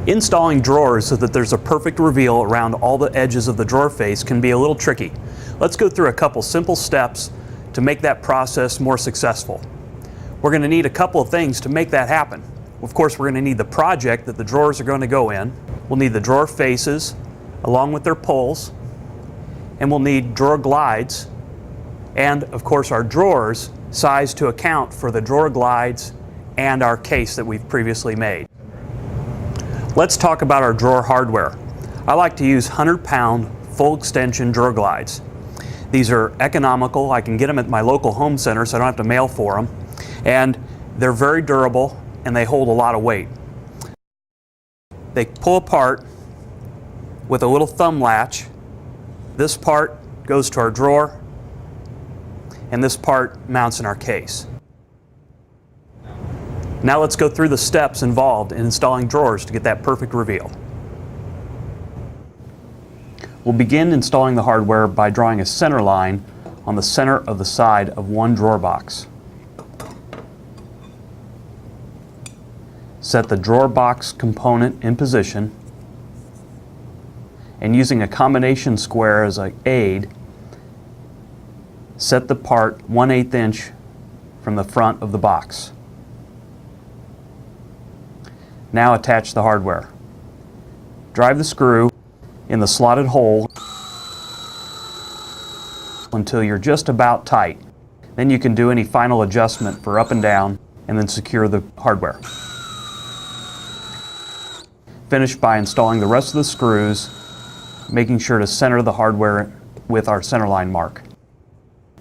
Installing drawers so that there's a perfect reveal around all the edges of the drawer face can be a little tricky. Let's go through a couple simple steps to make that process more successful. We're going to need a couple of things to make that happen. Of course, we're going to need the project that the drawers are going to go in. We'll need the drawer faces along with their pulls, and we'll need drawer glides, and of course our drawers sized to account for the drawer glides and our case that we've previously made. Let's talk about our drawer hardware. I like to use 100-pound full extension drawer glides. These are economical. I can get them at my local home center so I don't have to mail for them. And they're very durable and they hold a lot of weight. They pull apart with a little thumb latch. This part goes to our drawer and this part mounts in our case. Now let's go through the steps involved in installing drawers to get that perfect reveal. We'll begin installing the hardware by drawing a center line on the center of the side of one drawer box. Set the drawer box component in position, and using a combination square as an aid, set the part 1/8 inch from the front of the box. Now attach the hardware. Drive the screw in the slotted hole until you're just about tight. Then you can do any final adjustment for up and down and then secure the hardware. Finish by installing the rest of the screws, making sure to center the hardware with our centerline mark.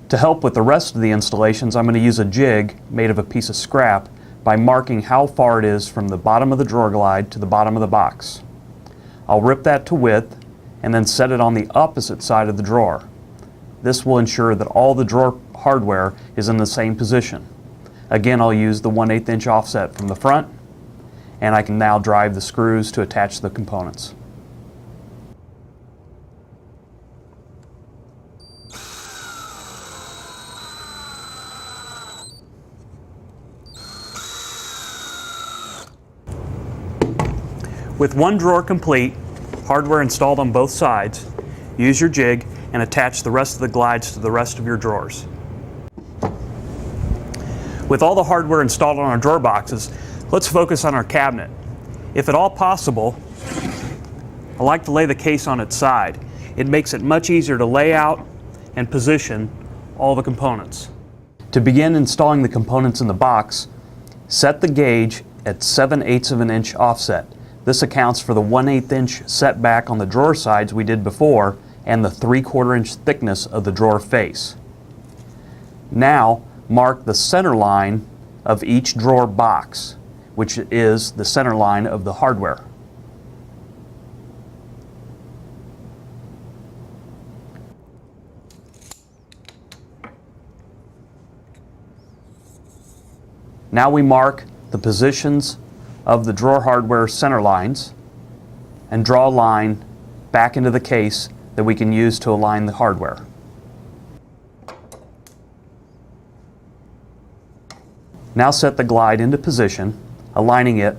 To help with the rest of the installations, I'm going to use a jig made of a piece of scrap by marking how far it is from the bottom of the drawer glide to the bottom of the box. I'll rip that to width and then set it on the opposite side of the drawer. This will ensure that all the drawer hardware is in the same position. Again, I'll use the 1/8 inch offset from the front, and I can now drive the screws to attach the components. With one drawer complete, hardware installed on both sides, use your jig and attach the rest of the glides to the rest of your drawers. With all the hardware installed on our drawer boxes, let's focus on our cabinet. If at all possible, I like to lay the case on its side. It makes it much easier to lay out and position all the components. To begin installing the components in the box, set the gauge at 7/8 of an inch offset. This accounts for the 1/8 inch setback on the drawer sides we did before and the 3/4 inch thickness of the drawer face. Now mark the center line of each drawer box, which is the center line of the hardware. Now we mark the positions of the drawer hardware center lines and draw a line back into the case that we can use to align the hardware. Now set the glide into position, aligning it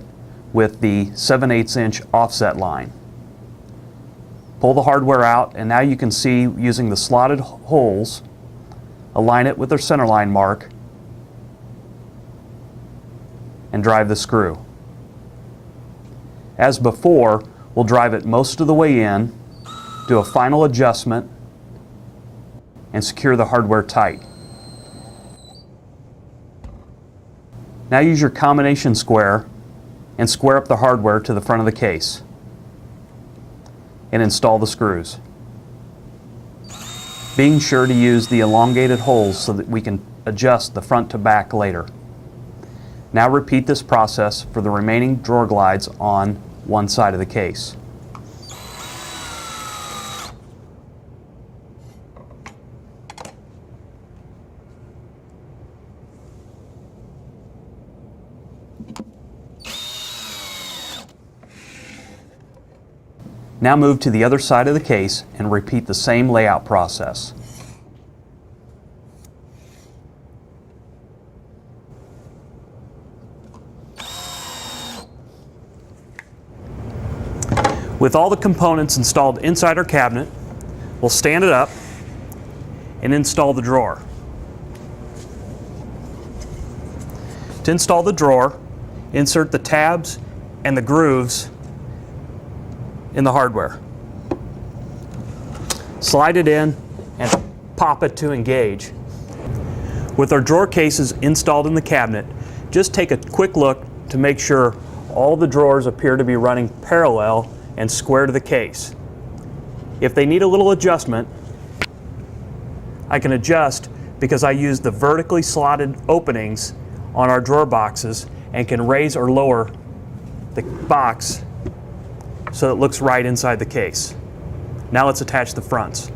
with the 7/8 inch offset line. Pull the hardware out, and now you can see, using the slotted holes, align it with their center line mark and drive the screw. As before, we'll drive it most of the way in, do a final adjustment, and secure the hardware tight. Now use your combination square and square up the hardware to the front of the case and install the screws, being sure to use the elongated holes so that we can adjust the front to back later. Now repeat this process for the remaining drawer glides on one side of the case. Now move to the other side of the case and repeat the same layout process. With all the components installed inside our cabinet, we'll stand it up and install the drawer. To install the drawer, insert the tabs and the grooves in the hardware. Slide it in and pop it to engage. With our drawer cases installed in the cabinet, just take a quick look to make sure all the drawers appear to be running parallel and square to the case. If they need a little adjustment, I can adjust because I use the vertically slotted openings on our drawer boxes and can raise or lower the box so it looks right inside the case. Now let's attach the fronts.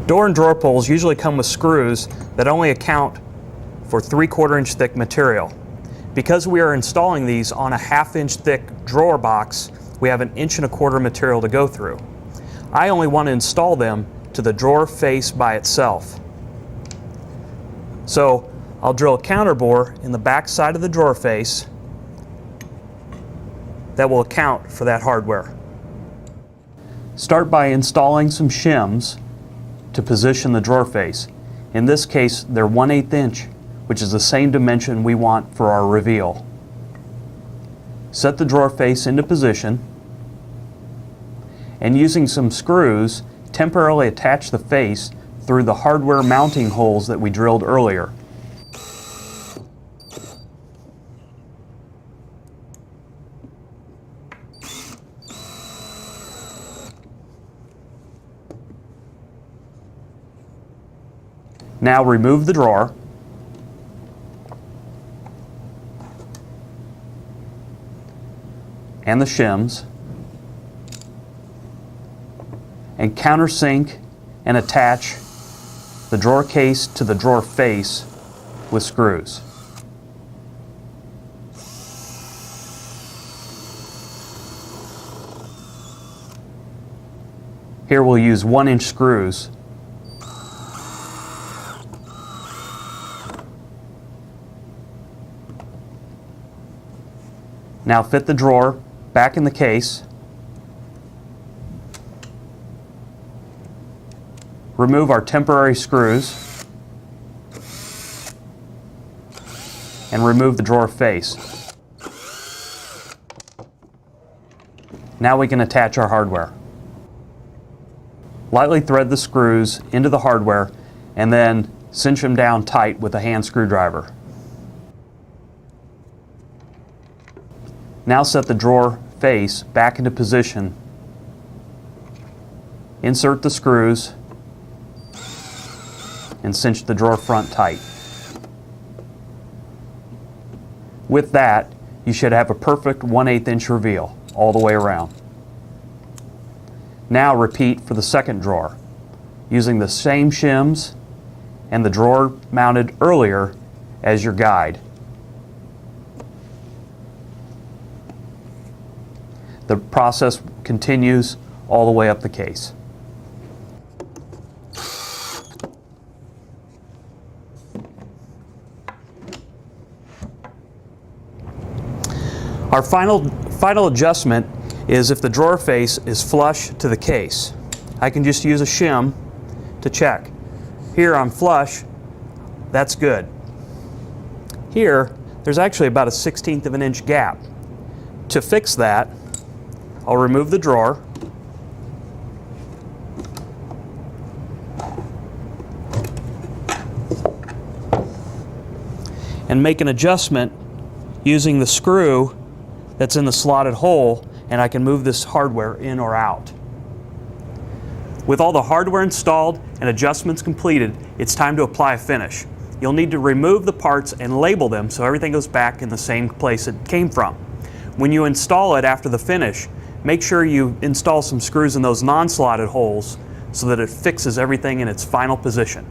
Door and drawer pulls usually come with screws that only account for 3/4 inch thick material. Because we are installing these on a 1/2 inch thick drawer box, we have 1.25 inch material to go through. I only want to install them to the drawer face by itself. So I'll drill a counterbore in the back side of the drawer face that will account for that hardware. Start by installing some shims to position the drawer face. In this case, they're 1/8 inch, which is the same dimension we want for our reveal. Set the drawer face into position, and using some screws, temporarily attach the face through the hardware mounting holes that we drilled earlier. Now remove the drawer and the shims and countersink and attach the drawer case to the drawer face with screws. Here we'll use 1-inch screws. Now fit the drawer back in the case. Remove our temporary screws and remove the drawer face. Now we can attach our hardware. Lightly thread the screws into the hardware and then cinch them down tight with a hand screwdriver. Now set the drawer face back into position. Insert the screws and cinch the drawer front tight. With that, you should have a perfect 1/8 inch reveal all the way around. Now repeat for the second drawer, using the same shims and the drawer mounted earlier as your guide. The process continues all the way up the case. Our final adjustment is if the drawer face is flush to the case. I can just use a shim to check. Here I'm flush, that's good. Here, there's actually about a 1/16 of an inch gap. To fix that, I'll remove the drawer and make an adjustment using the screw that's in the slotted hole, and I can move this hardware in or out. With all the hardware installed and adjustments completed, it's time to apply a finish. You'll need to remove the parts and label them so everything goes back in the same place it came from. When you install it after the finish, make sure you install some screws in those non-slotted holes so that it fixes everything in its final position.